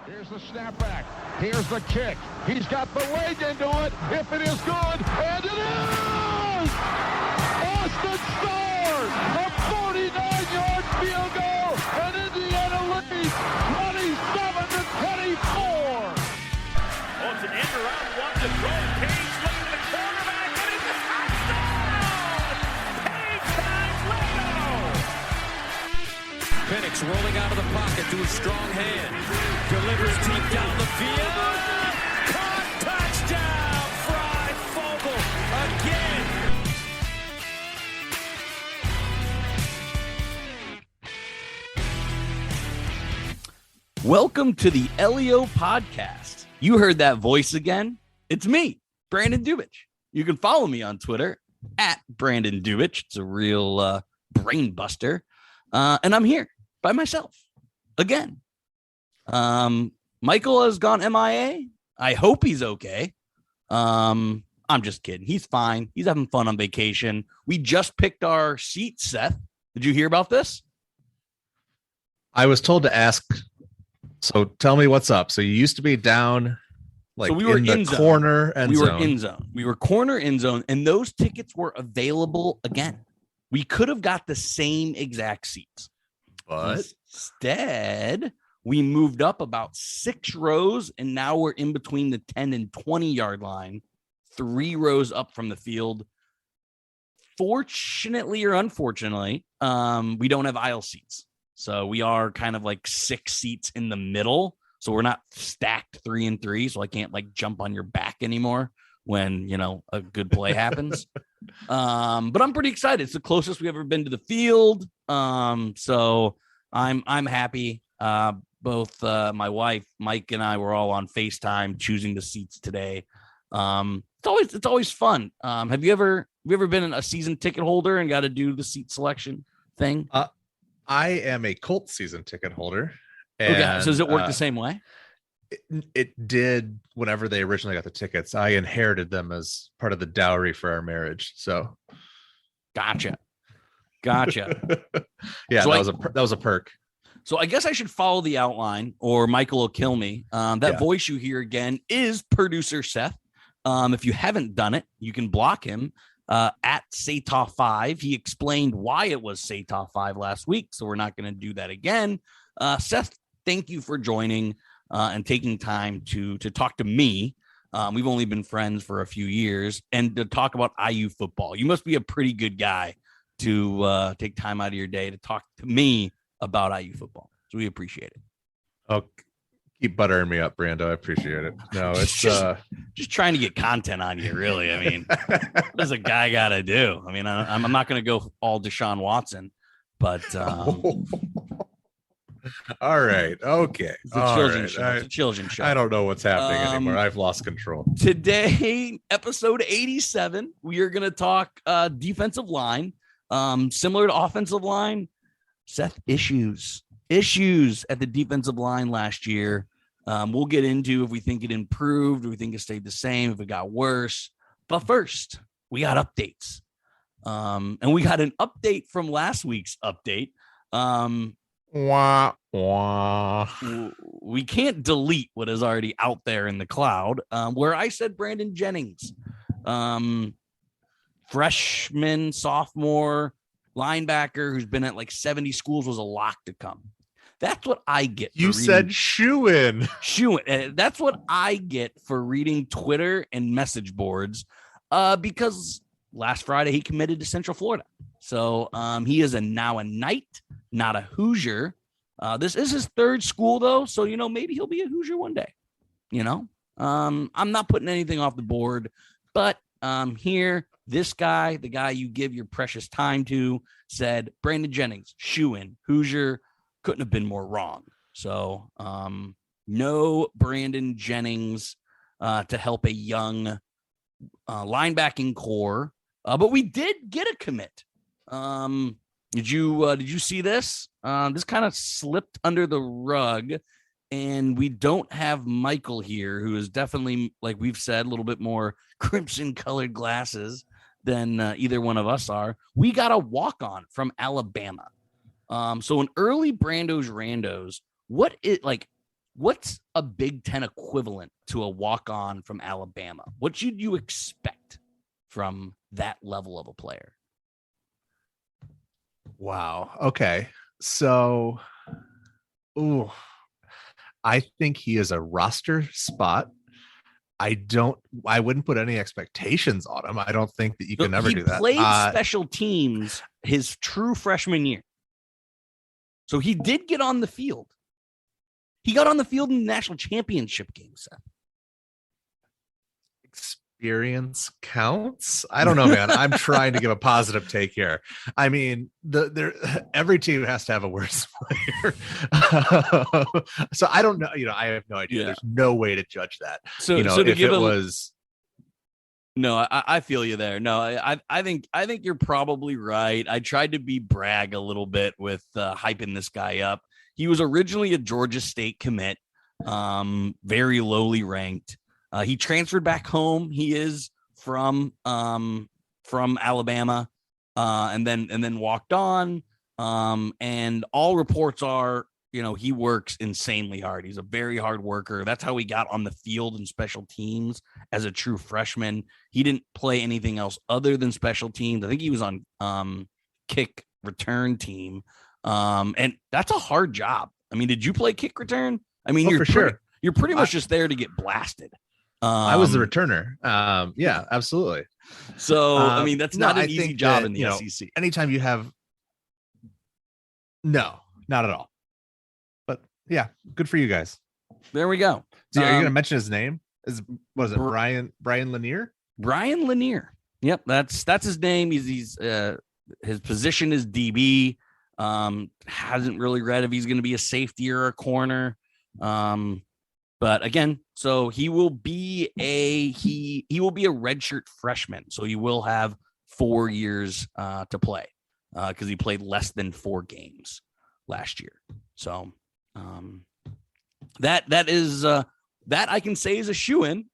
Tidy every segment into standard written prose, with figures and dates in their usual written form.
Here's the snapback. Here's the kick. He's got the leg into it. If it is good, and it is! Austin scores! A 49-yard field goal, and Indiana leads 27-24. Oh, it's an end around one to throw. Page looking at the quarterback, and it's a touchdown! Page finds Leno! Penix rolling out of the pocket to a strong hand. Delivers deep down the field. Caught, touchdown! Fry Fogle again. Welcome to the LEO podcast. You heard that voice again. It's me, Brandon Dubich. You can follow me on Twitter at Brandon Dubich. It's a real brain buster. And I'm here by myself again. Michael has gone MIA. I hope he's okay. I'm just kidding. He's fine. He's having fun on vacation. We just picked our seats, Seth. Did you hear about this? I was told to ask. So tell me what's up. So you used to be down like so we were in the in zone. corner end we zone. were in zone. We were corner end zone, and those tickets were available again. We could have got the same exact seats. But instead, we moved up about 6 rows, and now we're in between the 10 and 20-yard line, 3 rows up from the field. Fortunately or unfortunately, we don't have aisle seats. So we are kind of like 6 seats in the middle. So we're not stacked 3 and 3. So I can't like jump on your back anymore when, you know, a good play happens. But I'm pretty excited. It's the closest we've ever been to the field. So I'm happy. Both my wife, Mike, and I were all on FaceTime choosing the seats today. It's always fun. Have you ever been a season ticket holder and got to do the seat selection thing? I am a Colts season ticket holder. And, okay, so does it work the same way? It did whenever they originally got the tickets. I inherited them as part of the dowry for our marriage. So Gotcha. Yeah, So that was a perk. So I guess I should follow the outline or Michael will kill me. That voice you hear again is producer Seth. If you haven't done it, you can block him at Satah5. He explained why it was Satah5 last week, so we're not going to do that again. Seth, thank you for joining and taking time to talk to me. We've only been friends for a few years, and to talk about IU football. You must be a pretty good guy to take time out of your day to talk to me about IU football. So we appreciate it. Oh, keep buttering me up, Brando. I appreciate it. No, it's just trying to get content on you, really. I mean, what does a guy got to do? I mean, I'm not going to go all Deshaun Watson, but all right. Okay. It's a children's show. It's a children's show. I don't know what's happening anymore. I've lost control. Today, episode 87, we are going to talk defensive line. Similar to offensive line, Seth, issues at the defensive line last year. We'll get into if we think it improved, if we think it stayed the same, if it got worse. But first, we got updates. And we got an update from last week's update. Wah, wah. We can't delete what is already out there in the cloud, where I said Brandon Jennings, freshman, sophomore, linebacker who's been at like 70 schools, was a lock to come. That's what I get. You said shoo-in. That's what I get for reading Twitter and message boards, because last Friday he committed to Central Florida. So he is now a Knight, not a Hoosier. This is his 3rd school, though. So, you know, maybe he'll be a Hoosier one day. You know, I'm not putting anything off the board, but here, this guy, the guy you give your precious time to, said Brandon Jennings, shoo-in, Hoosier. Couldn't have been more wrong. So no Brandon Jennings to help a young linebacking core. But we did get a commit. Did you see this? This kind of slipped under the rug, and we don't have Michael here, who is definitely, like we've said, a little bit more crimson colored glasses than either one of us are. We got a walk-on from Alabama. So an early Brando's Randos, what's a Big Ten equivalent to a walk-on from Alabama? What should you expect from that level of a player? Wow. Okay. So, I think he is a roster spot. I wouldn't put any expectations on him. I don't think that you can ever do that. He played special teams his true freshman year. So he did get on the field. He got on the field in the national championship game, Seth. Experience counts. I don't know, man. I'm trying to give a positive take here. I mean, every team has to have a worse player. So I don't know. I have no idea. Yeah. There's no way to judge that. So, if it was. No, I feel you there. No, I think you're probably right. I tried to be Bragg a little bit with hyping this guy up. He was originally a Georgia State commit, very lowly ranked. He transferred back home. He is from Alabama, and then walked on. And all reports are, he works insanely hard. He's a very hard worker. That's how he got on the field in special teams as a true freshman. He didn't play anything else other than special teams. I think he was on kick return team. And that's a hard job. I mean, did you play kick return? I mean, for sure. You're pretty much just there to get blasted. I was the returner. Yeah, absolutely. So, I mean, that's not an easy job in the SEC. Anytime you have, no, not at all. But yeah, good for you guys. There we go. So, are you going to mention his name? Was it Brian Lanier? Brian Lanier. Yep, that's his name. He's his position is DB. Hasn't really read if he's going to be a safety or a corner. But again, so he will be a redshirt freshman. So he will have 4 years to play because he played less than 4 games last year. So that is that I can say is a shoo-in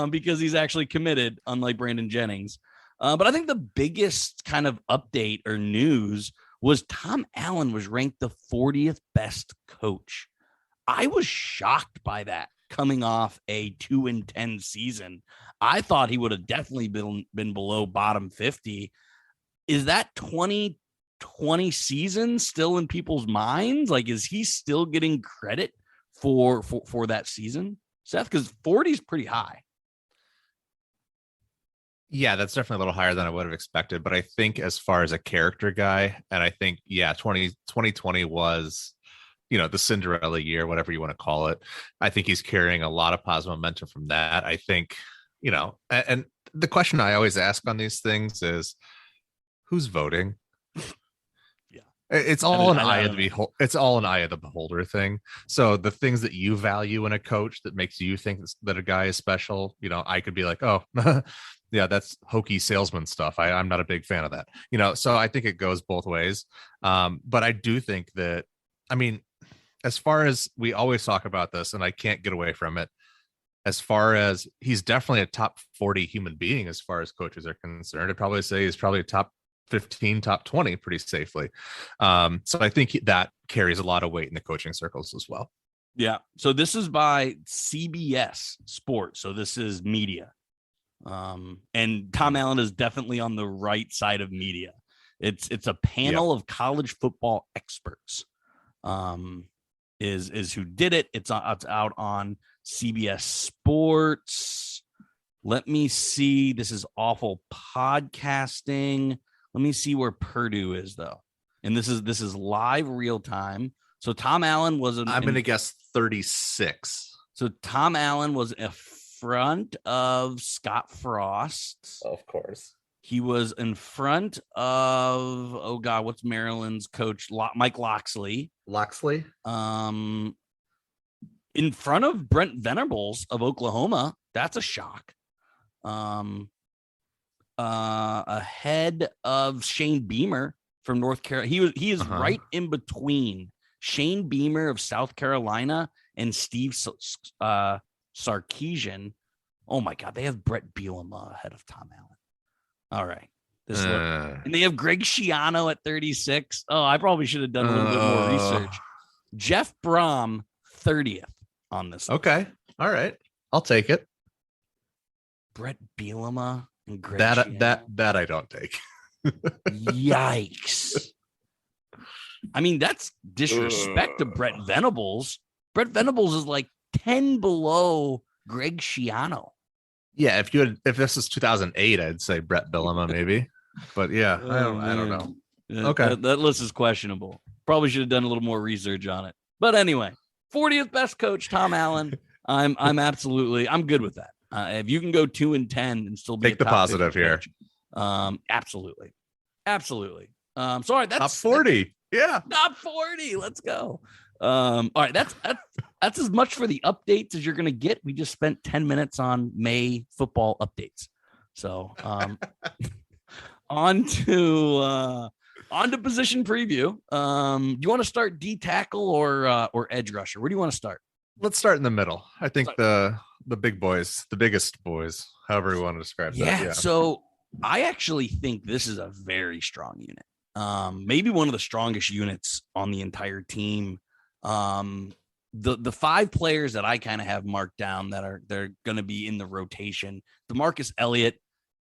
because he's actually committed, unlike Brandon Jennings. But I think the biggest kind of update or news was Tom Allen was ranked the 40th best coach. I was shocked by that coming off a 2-10 season. I thought he would have definitely been below bottom 50. Is that 2020 season still in people's minds? Like, is he still getting credit for that season, Seth? Because 40 is pretty high. Yeah, that's definitely a little higher than I would have expected. But I think as far as a character guy, and I think, 2020 was, the Cinderella year, whatever you want to call it. I think he's carrying a lot of positive momentum from that. I think, and the question I always ask on these things is, who's voting? Yeah. It's all an eye of the beholder thing. So the things that you value in a coach that makes you think that a guy is special, I could be like, oh, yeah, that's hokey salesman stuff. I'm not a big fan of that, so I think it goes both ways. But I do think that, as far as we always talk about this, and I can't get away from it, as far as he's definitely a top 40 human being, as far as coaches are concerned, I'd probably say he's probably a top 15, top 20 pretty safely. So I think that carries a lot of weight in the coaching circles as well. Yeah. So this is by CBS Sports. So this is media. And Tom Allen is definitely on the right side of media. It's a panel of college football experts. Is who did it. It's out on CBS Sports. Let me see. This is awful podcasting. Let me see where Purdue is though. And this is live real time. So Tom Allen was I'm going to guess 36. So Tom Allen was in front of Scott Frost. Of course. He was in front of, what's Maryland's coach? Mike Loxley. In front of Brent Venables of Oklahoma. That's a shock. Ahead of Shane Beamer from North Carolina. He is right in between Shane Beamer of South Carolina and Steve Sarkisian. Oh my God, they have Brett Bielema ahead of Tom Allen. All right. And they have Greg Schiano at 36. Oh, I probably should have done a little bit more research. Jeff Brom, 30th. on this. Okay. All right. I'll take it. Brett Bielema and Greg That I don't take. Yikes. I mean, that's disrespect to Brett Venables. Brett Venables is like 10 below Greg Schiano. Yeah, if this is 2008, I'd say Brett Bielema maybe. But yeah, I don't know. Okay. That list is questionable. Probably should have done a little more research on it. But anyway, 40th best coach, Tom Allen. I'm good with that. If you can go 2-10 and still be take the positive here. Absolutely. So all right, that's top 40. Yeah. Top 40. Let's go. All right, that's as much for the updates as you're gonna get. We just spent 10 minutes on May football updates. So on to position preview. Do you want to start D tackle or edge rusher? Where do you want to start? Let's start in the middle. I think the big boys, the biggest boys, however you want to describe that. Yeah. So I actually think this is a very strong unit. Maybe one of the strongest units on the entire team. The 5 players that I kind of have marked down they're going to be in the rotation. DeMarcus Elliott,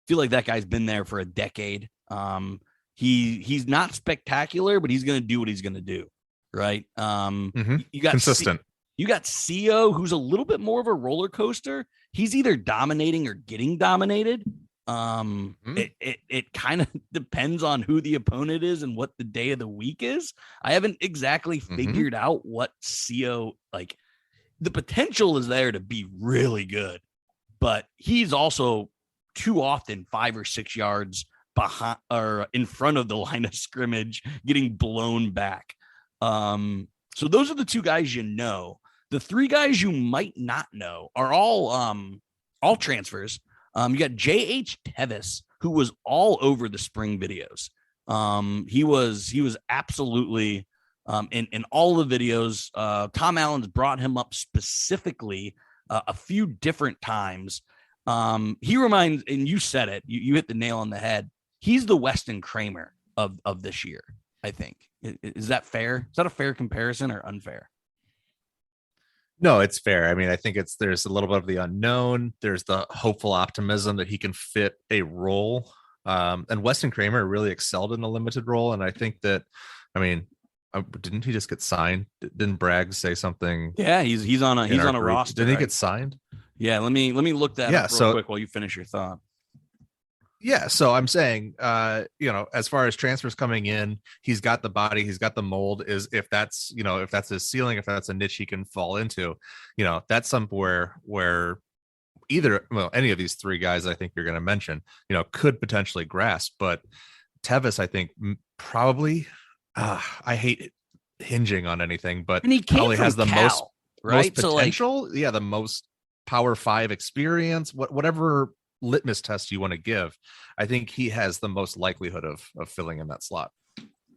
feel like that guy's been there for a decade. He's not spectacular, but he's going to do what he's going to do. Right. You got consistent. You got CO, who's a little bit more of a roller coaster. He's either dominating or getting dominated. It kind of depends on who the opponent is and what the day of the week is. I haven't exactly figured out what CO, like, the potential is there to be really good, but he's also too often 5 or 6 yards behind or in front of the line of scrimmage, getting blown back. So those are the 2 guys you know. The 3 guys you might not know are all transfers. You got J.H. Tevis, who was all over the spring videos. He was absolutely in all the videos. Tom Allen's brought him up specifically a few different times. He reminds, and you said it, you hit the nail on the head. He's the Weston Kramer of this year, I think. Is that fair? Is that a fair comparison or unfair? No, it's fair. I mean, I think there's a little bit of the unknown. There's the hopeful optimism that he can fit a role. And Weston Kramer really excelled in a limited role. And I think that, I mean, didn't he just get signed? Didn't Bragg say something? Yeah, he's on a roster. Did he get signed? Yeah, let me look that up real quick while you finish your thought. Yeah, so I'm saying, as far as transfers coming in, he's got the body, he's got the mold. Is if that's his ceiling, if that's a niche he can fall into, that's somewhere where any of these 3 guys I think you're going to mention, could potentially grasp. But Tevis, I think probably, I hate hinging on anything, but and he probably has the most potential. So the most Power 5 experience, whatever litmus test you want to give. I think he has the most likelihood of filling in that slot.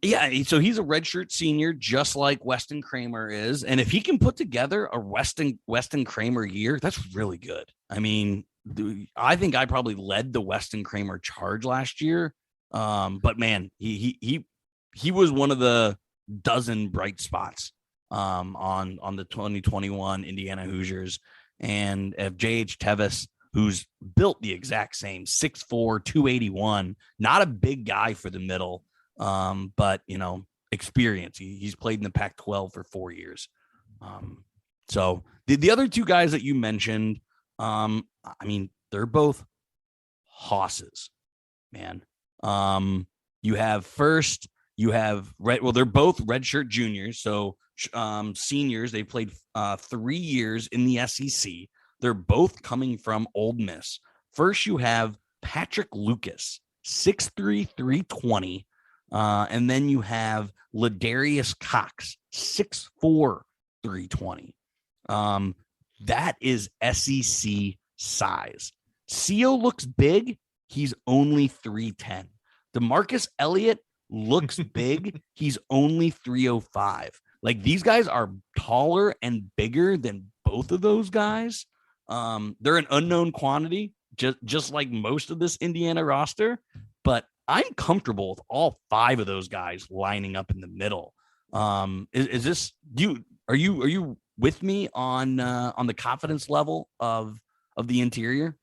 Yeah, so he's a redshirt senior, just like Weston Kramer is. And if he can put together a Weston Kramer year, that's really good. I mean, I think I probably led the Weston Kramer charge last year. But man, he was one of the dozen bright spots on the 2021 Indiana Hoosiers. And if J.H. Tevis, who's built the exact same, 6'4", 281, not a big guy for the middle, but, experience. He's played in the Pac-12 for 4 years. So the other 2 guys that you mentioned, I mean, they're both hosses, man. They're both redshirt juniors. So seniors, they played 3 years in the SEC. They're both coming from Ole Miss. First, you have Patrick Lucas, 6'3", 320. And then you have Ladarius Cox, 6'4", 320. That is SEC size. CO looks big. He's only 310. DeMarcus Elliott looks big. He's only 305. Like, these guys are taller and bigger than both of those guys. They're an unknown quantity, just like most of this Indiana roster, but I'm comfortable with all 5 of those guys lining up in the middle. Are you with me on the confidence level of the interior?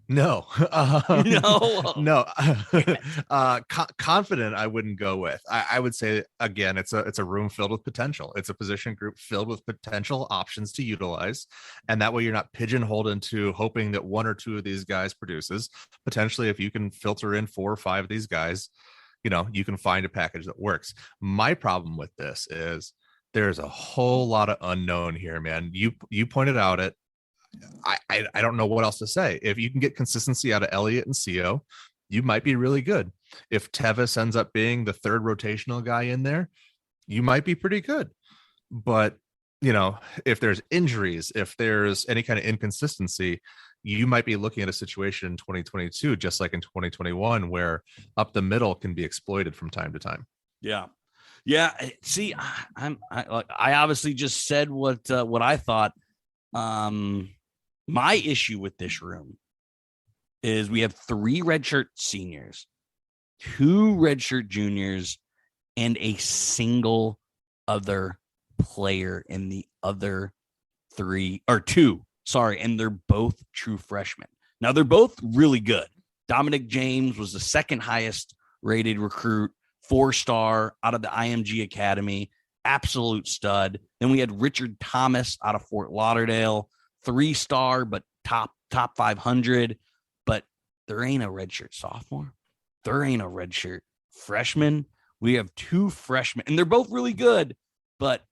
No, No. no. Confident, I wouldn't go with. I would say again, it's a room filled with potential. It's a position group filled with potential options to utilize, and that way you're not pigeonholed into hoping that one or two of these guys produces. Potentially, if you can filter in 4 or 5 of these guys, you can find a package that works. My problem with this is there's a whole lot of unknown here, man. You pointed out it. I don't know what else to say. If you can get consistency out of Elliott and Co, you might be really good. If Tevis ends up being the third rotational guy in there, you might be pretty good. But if there's injuries, if there's any kind of inconsistency, you might be looking at a situation in 2022, just like in 2021, where up the middle can be exploited from time to time. Yeah. See, I obviously just said what I thought. My issue with this room is we have 3 redshirt seniors, 2 redshirt juniors, and a single other player in the other 3 or 2. Sorry, and they're both true freshmen. Now they're both really good. Dominic James was the second highest rated recruit, 4-star out of the IMG Academy, absolute stud. Then we had Richard Thomas out of Fort Lauderdale, 3-star, but top 500. But there ain't a redshirt sophomore. There ain't a redshirt freshman. We have 2 freshmen, and they're both really good. But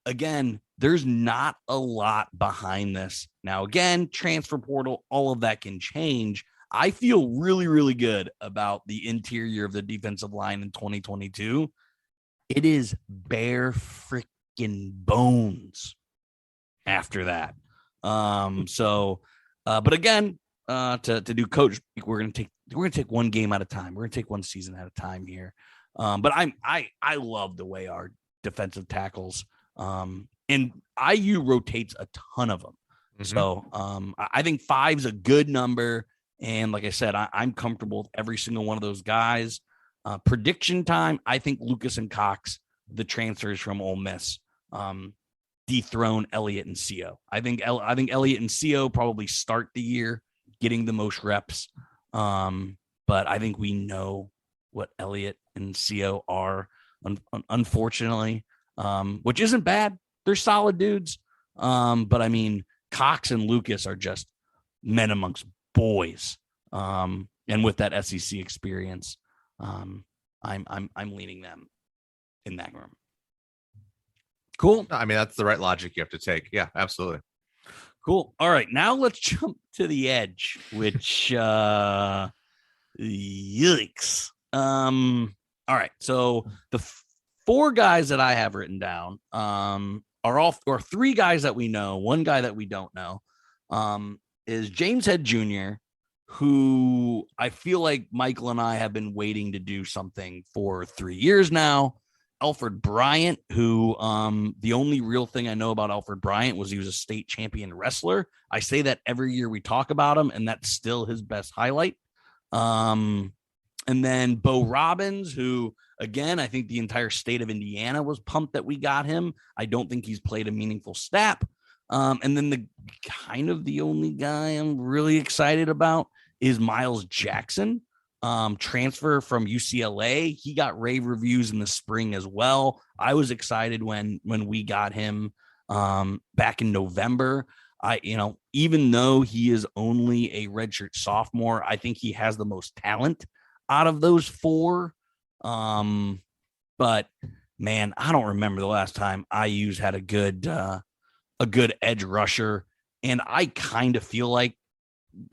again, there's not a lot behind this. Now, again, transfer portal, all of that can change. I feel really, really good about the interior of the defensive line in 2022. It is bare freaking bones after that. But again, to do coach, we're gonna take one game at a time. We're gonna take one season at a time here. But I love the way our defensive tackles, and IU rotates a ton of them. Mm-hmm. So I think 5's a good number. And like I said, I'm comfortable with every single one of those guys. Prediction time, I think Lucas and Cox, the transfers from Ole Miss, dethrone Elliott and Co. I think Elliott and Co probably start the year getting the most reps. But I think we know what Elliott and Co are, unfortunately, which isn't bad. They're solid dudes. But I mean, Cox and Lucas are just men amongst boys. And with that SEC experience, I'm leaning them in that room. Cool. I mean, that's the right logic you have to take. Yeah, absolutely. Cool. All right. Now let's jump to the edge, which yikes. All right. So the 4 guys that I have written down are all, or 3 guys that we know, 1 guy that we don't know, is James Head Jr., who I feel like Michael and I have been waiting to do something for 3 years now. Alfred Bryant, who the only real thing I know about Alfred Bryant was he was a state champion wrestler. I say that every year we talk about him, and that's still his best highlight. And then Bo Robbins, who, again, I think the entire state of Indiana was pumped that we got him. I don't think he's played a meaningful snap. And then the only guy I'm really excited about is Miles Jackson. Transfer from UCLA. He got rave reviews in the spring as well. I was excited when we got him back in November. Even though he is only a redshirt sophomore, I think he has the most talent out of those 4. But man, I don't remember the last time IU's had a good edge rusher. And I kind of feel like,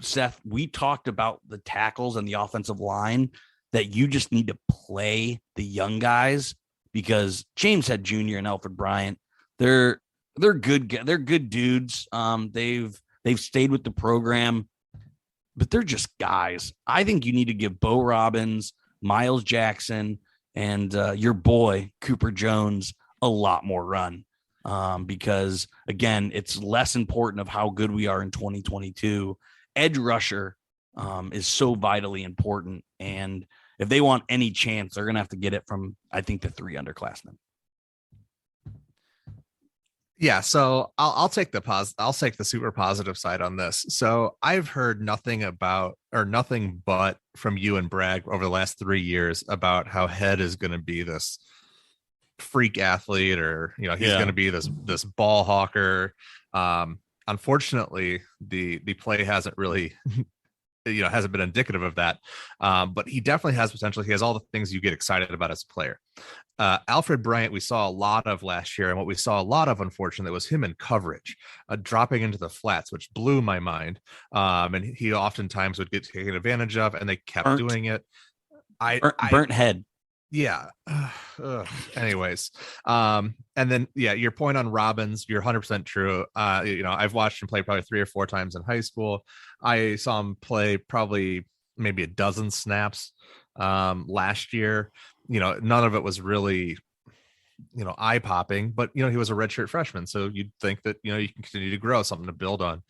Seth, we talked about the tackles and the offensive line, that you just need to play the young guys, because James Head Jr. and Alfred Bryant, they're good. They're good dudes. They've stayed with the program, but they're just guys. I think you need to give Bo Robbins, Miles Jackson, and your boy Cooper Jones a lot more run. Because again, it's less important of how good we are in 2022. Edge rusher is so vitally important. And if they want any chance, they're going to have to get it from, I think, the 3 underclassmen. Yeah, so I'll take I'll take the super positive side on this. So I've heard nothing but from you and Bragg over the last 3 years about how Head is going to be this freak athlete, or he's going to be this ball hawker. Unfortunately, the play hasn't really hasn't been indicative of that. But he definitely has potential. He has all the things you get excited about as a player. Alfred Bryant, we saw a lot of last year, and what we saw a lot of, unfortunately, was him in coverage, dropping into the flats, which blew my mind. And he oftentimes would get taken advantage of, and they kept doing it. Burnt head. Yeah. Anyways, and then your point on Robbins, you're 100% true. I've watched him play probably 3 or 4 times in high school. I saw him play probably maybe a dozen snaps last year. None of it was really eye popping, but he was a redshirt freshman, so you'd think that you can continue to grow, something to build on.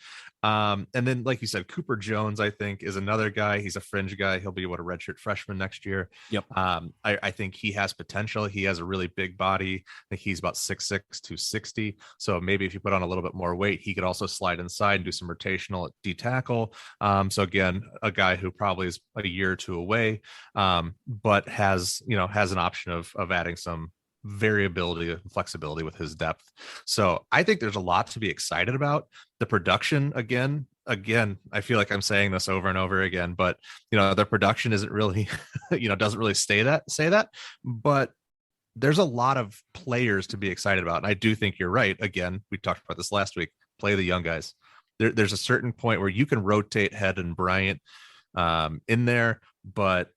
And then, like you said, Cooper Jones, I think, is another guy. He's a fringe guy. He'll be a redshirt freshman next year. Yep. I think he has potential. He has a really big body. I think he's about 6'6", 260. So maybe if you put on a little bit more weight, he could also slide inside and do some rotational at D tackle. So again, a guy who probably is a year or two away, but has an option of adding some variability and flexibility with his depth. So I think there's a lot to be excited about. The production, again, I feel like I'm saying this over and over again, but the production isn't really doesn't really say that, but there's a lot of players to be excited about. And I do think you're right. Again, we talked about this last week. Play the young guys. There's a certain point where you can rotate Head and Bryant in there, but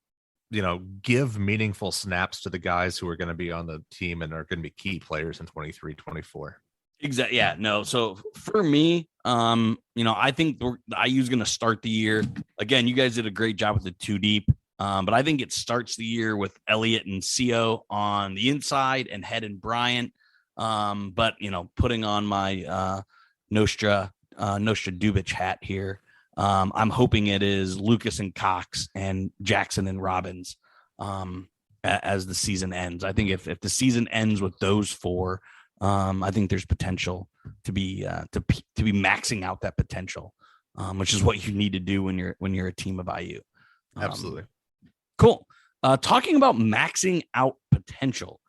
give meaningful snaps to the guys who are going to be on the team and are going to be key players in 23, 24. Exactly. Yeah, no. So for me, I think IU's going to start the year. Again, you guys did a great job with the 2 deep. But I think it starts the year with Elliott and Co on the inside and Head and Bryant. But putting on my Nostra Dubich hat here, I'm hoping it is Lucas and Cox and Jackson and Robbins as the season ends. I think if the season ends with those 4, I think there's potential to be maxing out that potential, which is what you need to do when you're a team of IU. Absolutely. Cool. Talking about maxing out potential,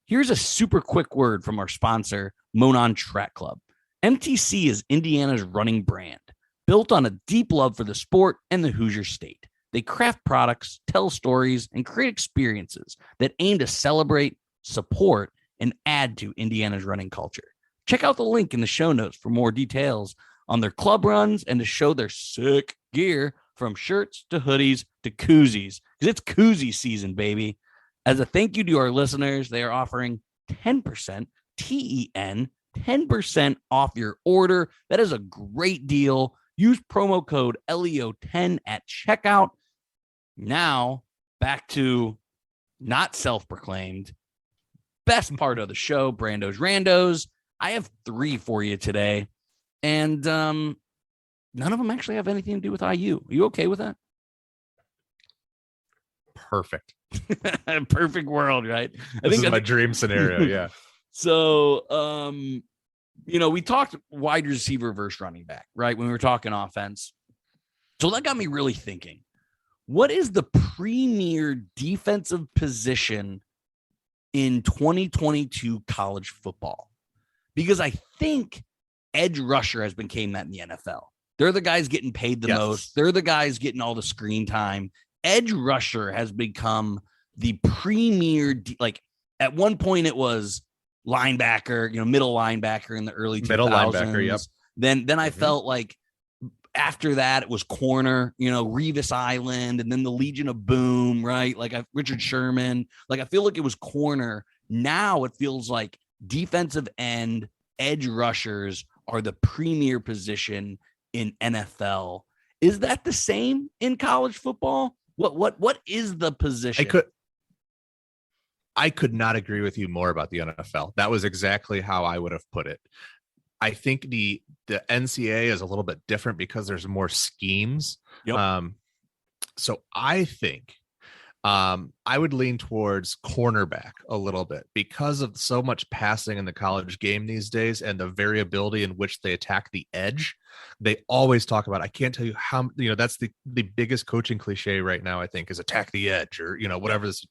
here's a super quick word from our sponsor, Monon Track Club. MTC is Indiana's running brand, built on a deep love for the sport and the Hoosier State. They craft products, tell stories, and create experiences that aim to celebrate, support, and add to Indiana's running culture. Check out the link in the show notes for more details on their club runs and to show their sick gear, from shirts to hoodies to koozies, because it's koozie season, baby. As a thank you to our listeners, they are offering 10%, TEN, 10% off your order. That is a great deal. Use promo code LEO10 at checkout. Now, back to not self-proclaimed best part of the show, Brando's Randos. I have 3 for you today, and none of them actually have anything to do with IU. Are you okay with that? Perfect. Perfect world, right? This is my dream scenario. Yeah. So, we talked wide receiver versus running back, right? When we were talking offense. So that got me really thinking, what is the premier defensive position in 2022 college football? Because I think edge rusher has become that in the NFL. They're the guys getting paid the most. They're the guys getting all the screen time. Edge rusher has become the premier, like at one point it was linebacker, middle linebacker in the early 2000s. Middle linebacker, yep. Then I felt like after that it was corner, Revis Island, and then the Legion of Boom, right? Like Richard Sherman. Like I feel like it was corner. Now it feels like defensive end, edge rushers are the premier position in NFL. Is that the same in college football? What is the position? I could not agree with you more about the NFL. That was exactly how I would have put it. I think the NCAA is a little bit different because there's more schemes. Yep. So I think I would lean towards cornerback a little bit because of so much passing in the college game these days and the variability in which they attack the edge. They always talk about, I can't tell you how, that's the biggest coaching cliche right now, I think, is attack the edge or, whatever this.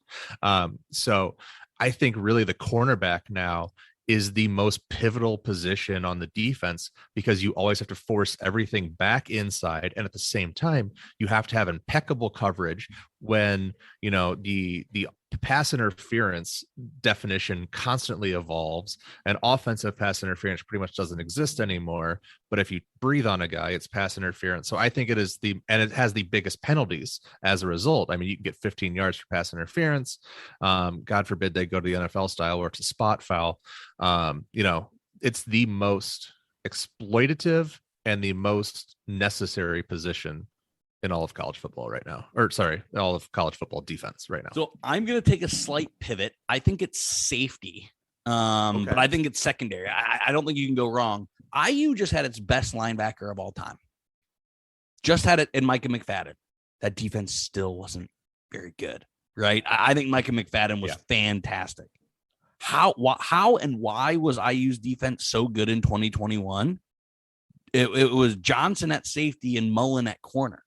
So I think really the cornerback now is the most pivotal position on the defense because you always have to force everything back inside. And at the same time, you have to have impeccable coverage when, the pass interference definition constantly evolves and offensive pass interference pretty much doesn't exist anymore. But if you breathe on a guy, it's pass interference. So I think it has the biggest penalties as a result. I mean, you can get 15 yards for pass interference. God forbid they go to the NFL style where it's a spot foul. It's the most exploitative and the most necessary position in all of college football right now, all of college football defense right now. So I'm going to take a slight pivot. I think it's safety, but I think it's secondary. I don't think you can go wrong. IU just had its best linebacker of all time. Just had it in Micah McFadden. That defense still wasn't very good, right? I think Micah McFadden was fantastic. How and why was IU's defense so good in 2021? It was Johnson at safety and Mullen at corner.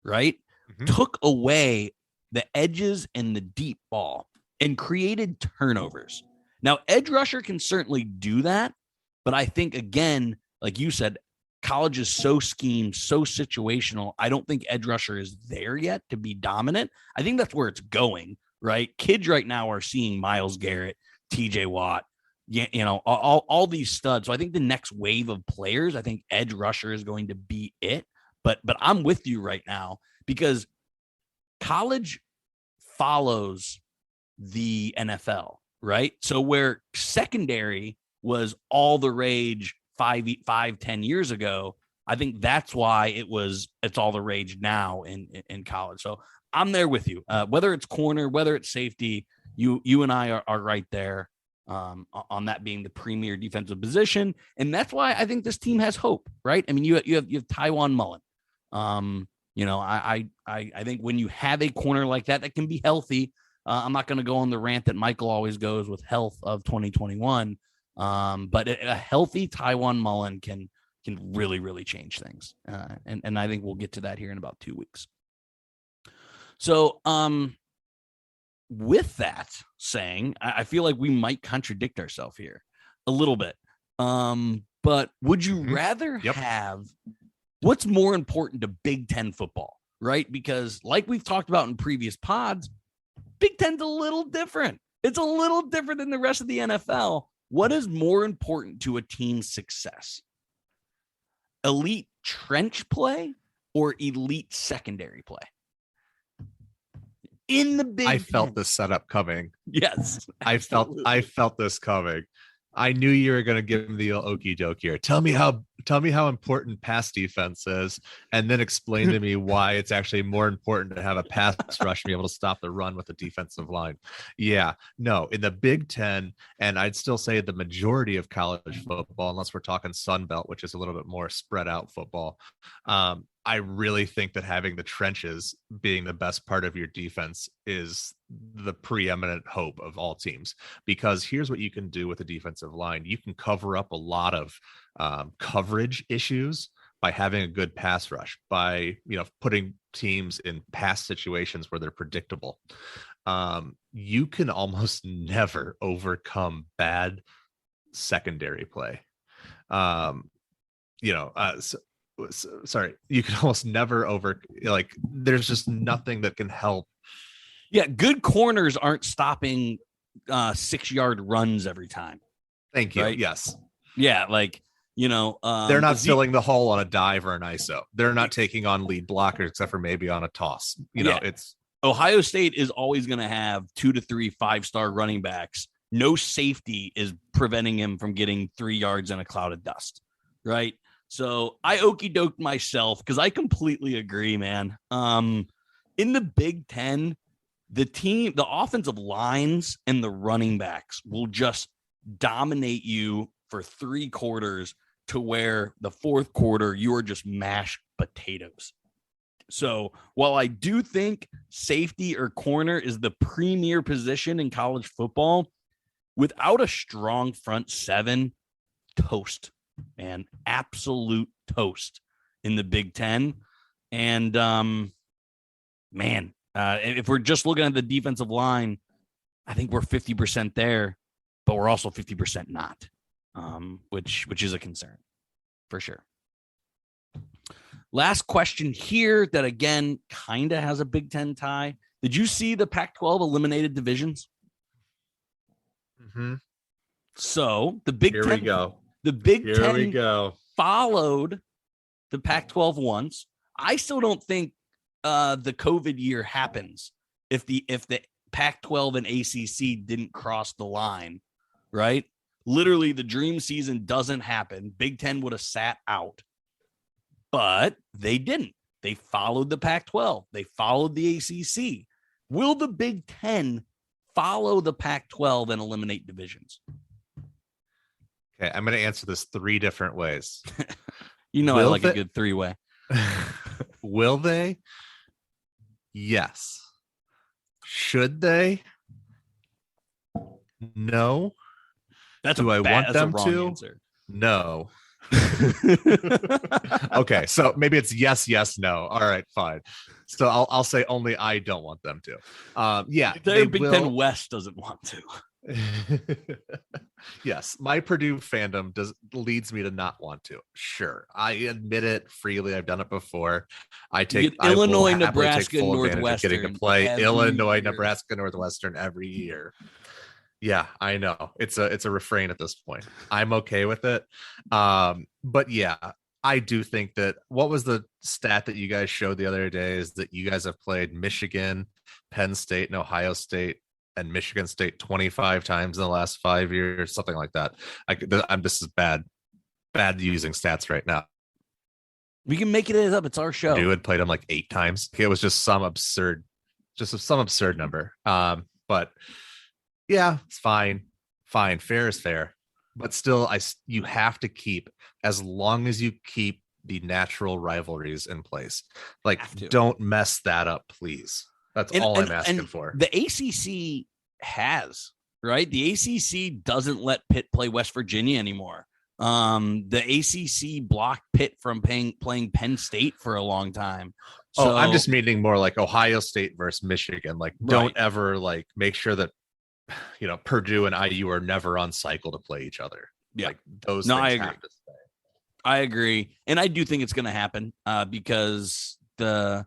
Right? Mm-hmm. Took away the edges and the deep ball and created turnovers. Now, edge rusher can certainly do that, but I think, again, like you said, college is so schemed, so situational. I don't think edge rusher is there yet to be dominant. I think that's where it's going, right? Kids right now are seeing Myles Garrett, TJ Watt, all these studs. So I think the next wave of players, I think edge rusher is going to be it. But I'm with you right now because college follows the NFL, right? So where secondary was all the rage 10 years ago, I think that's why it's all the rage now in college. So I'm there with you. Whether it's corner, whether it's safety, you and I are right there on that being the premier defensive position. And that's why I think this team has hope, right? I mean, you have Tywan Mullen. I think when you have a corner like that can be healthy, I'm not going to go on the rant that Michael always goes with health of 2021. But a healthy Tywan Mullen can really, really change things. And I think we'll get to that here in about 2 weeks. So, with that saying, I feel like we might contradict ourselves here a little bit. But would you rather have what's more important to Big Ten football, right? Because like we've talked about in previous pods, Big Ten's a little different. It's a little different than the rest of the NFL. What is more important to a team's success? Elite trench play or elite secondary play? In the Big Ten. Felt the setup coming. Yes. I felt this coming. I knew you were going to give me the okie doke here. Tell me how important pass defense is, and then explain to me why it's actually more important to have a pass rush and be able to stop the run with the defensive line. Yeah, no, in the Big Ten, and I'd still say the majority of college football, unless we're talking Sun Belt, which is a little bit more spread out football. I really think that having the trenches being the best part of your defense is the preeminent hope of all teams, because here's what you can do with a defensive line. You can cover up a lot of coverage issues by having a good pass rush, by, putting teams in pass situations where they're predictable. You can almost never overcome bad secondary play. Sorry, you can almost never there's just nothing that can help. Yeah, good corners aren't stopping 6-yard runs every time. Thank you. Right? Yes. Yeah, they're not filling the hole on a dive or an ISO. They're not taking on lead blockers except for maybe on a toss. It's Ohio State is always going to have 2 to 3 5-star running backs. No safety is preventing him from getting 3 yards in a cloud of dust, right? So I okey doked myself because I completely agree, man. In the Big Ten, the offensive lines and the running backs will just dominate you for 3 quarters to where the fourth quarter you are just mashed potatoes. So while I do think safety or corner is the premier position in college football, without a strong front seven, toast, man, absolute toast in the Big Ten. And if we're just looking at the defensive line, I think we're 50% there, but we're also 50% not, which is a concern for sure. Last question here that, again, kind of has a Big Ten tie. Did you see the Pac-12 eliminated divisions? Mm-hmm. So the Big Here Ten, we go. The Big Here Ten we go. followed the Pac-12 once. I still don't think the COVID year happens if the Pac-12 and ACC didn't cross the line, right? Literally, the dream season doesn't happen. Big Ten would have sat out. But they didn't. They followed the Pac-12. They followed the ACC. Will the Big Ten follow the Pac-12 and eliminate divisions? Okay, I'm going to answer this 3 different ways. I like a good 3-way. Will they? Yes. Should they? No. Do I want them to? Answer. No. Okay, so maybe it's yes, no. All right, fine. So I'll say only I don't want them to. Yeah, the Big Ten West doesn't want to. Yes, my Purdue fandom leads me to not want to. Sure, I admit it freely. I've done it before. I Illinois, Nebraska, Northwestern. Getting to play Illinois, year. Nebraska, Northwestern every year. Yeah, I know. It's a refrain at this point. I'm okay with it. But yeah, I do think that what was the stat that you guys showed the other day is that you guys have played Michigan, Penn State, and Ohio State and Michigan State 25 times in the last 5 years, something like that. I'm this is bad using stats right now. We can make it up. It's our show. You had played them like 8 times. It was just some absurd number. But yeah, it's fine. Fair is fair. But still, you have to keep, as long as you keep the natural rivalries in place. Like, don't mess that up, please. That's all I'm asking for. The ACC has, right? The ACC doesn't let Pitt play West Virginia anymore. The ACC blocked Pitt from playing Penn State for a long time. So, I'm just meaning more like Ohio State versus Michigan. Like, don't ever like make sure that Purdue and IU are never on cycle to play each other. Yeah, like those. No, things I agree. have to stay. I agree, and I do think it's going to happen because the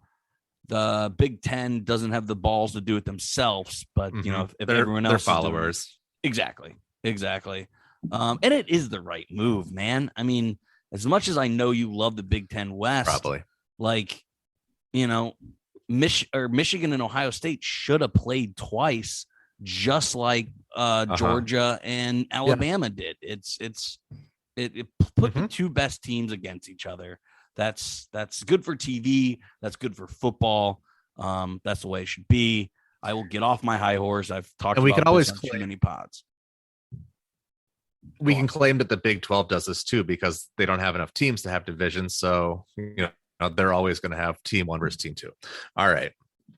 Big Ten doesn't have the balls to do it themselves. But if everyone else, they're followers, exactly. And it is the right move, man. I mean, as much as I know you love the Big Ten West, probably Michigan and Ohio State should have played twice. Just like Georgia and Alabama did. It put the 2 best teams against each other. That's good for TV. That's good for football. That's the way it should be. I will get off my high horse. I've talked about can always too many pods. We can claim that the Big 12 does this too because they don't have enough teams to have divisions. So they're always going to have team 1 versus team 2. All right,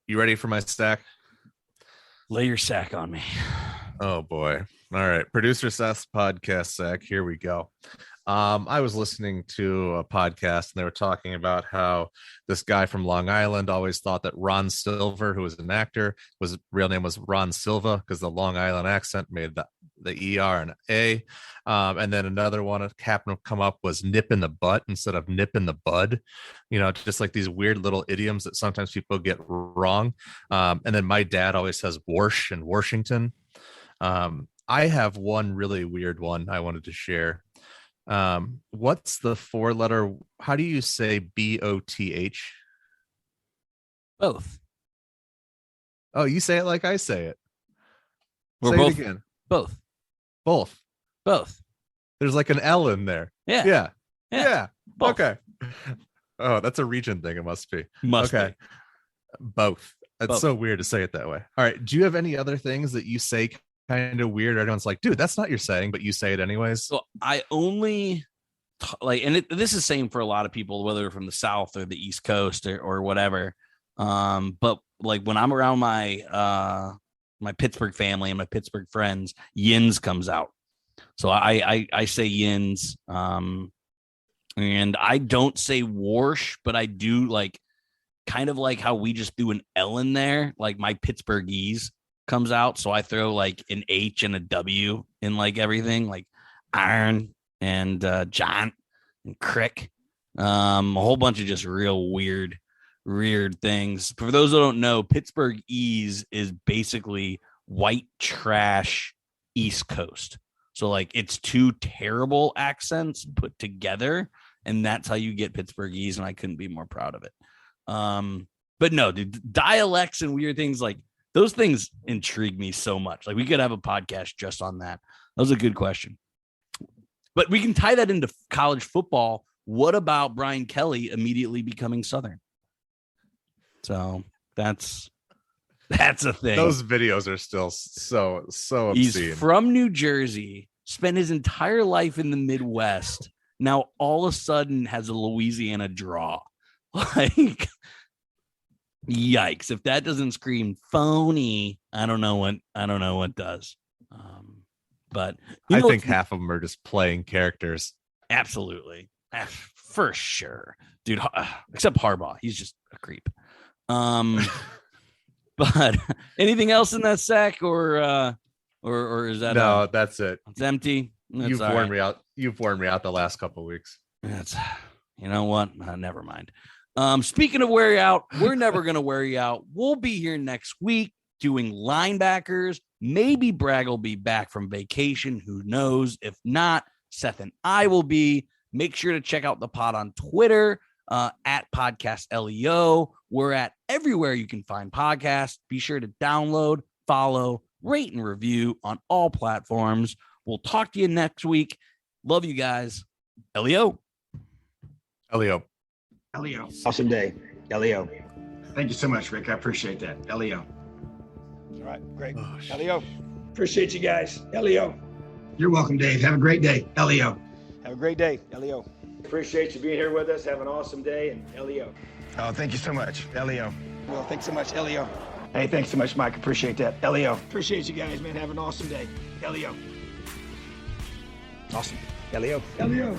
you ready for my stack? Lay your sack on me. Oh boy. All right. Producer Seth's podcast sack. Here we go. I was listening to a podcast and they were talking about how this guy from Long Island always thought that Ron Silver, who was an actor, his real name was Ron Silva because the Long Island accent made the ER and A. And then another one that happened to come up was nip in the butt instead of nip in the bud. Just like these weird little idioms that sometimes people get wrong. And then my dad always says Warsh and Washington. I have one really weird one I wanted to share. What's the 4-letter? How do you say BOTH? Both. Oh, you say it like I say it. We're say both it again. Both. There's like an L in there. Yeah. Both. Okay. Oh, that's a region thing. It must be. Must be. Both. That's so weird to say it that way. All right. Do you have any other things that you say kind of weird? Everyone's like, dude, that's not your saying, but you say it anyways. So I only like, and this is same for a lot of people, whether from the South or the East Coast or whatever. But like when I'm around my Pittsburgh family and my Pittsburgh friends, Yins comes out. So I say Yins. And I don't say Warsh, but I do like kind of like how we just do an L in there. Like my Pittsburghese comes out. So I throw like an H and a W in like everything, like Iron and John and Crick. A whole bunch of just real weird things. For those who don't know, Pittsburghese is basically white trash East Coast. So like it's two terrible accents put together, and that's how you get Pittsburghese, and I couldn't be more proud of it. But no, dude, dialects and weird things, like those things intrigue me so much. Like we could have a podcast just on that. That was a good question. But we can tie that into college football. What about Brian Kelly immediately becoming Southern? So that's a thing. Those videos are still so obscene. He's from New Jersey, spent his entire life in the Midwest. Now all of a sudden has a Louisiana draw. Like, yikes! If that doesn't scream phony, I don't know what does. But I think half of them are just playing characters. Absolutely, for sure, dude. Except Harbaugh, he's just a creep. But anything else in that sack, or is that no? That's it. It's empty. You've worn me out. You've worn me out the last couple of weeks. That's, you know what? Never mind. Speaking of wear you out, we're never gonna wear you out. We'll be here next week doing linebackers. Maybe Bragg will be back from vacation. Who knows? If not, Seth and I will be. Make sure to check out the pod on Twitter at Podcast LEO. We're at everywhere you can find podcasts. Be sure to download, follow, rate, and review on all platforms. We'll talk to you next week. Love you guys. LEO. Leo. Leo. Awesome day. Leo. Thank you so much, Rick. I appreciate that. Leo. All right. Great. Oh, Leo. Appreciate you guys. Leo. You're welcome, Dave. Have a great day. Leo. Have a great day, Leo. Appreciate you being here with us. Have an awesome day. And Leo. Oh, thank you so much. Leo. Well, thanks so much, Leo. Hey, thanks so much, Mike. Appreciate that. Leo. Appreciate you guys, man. Have an awesome day. Leo. Awesome. Leo. Leo.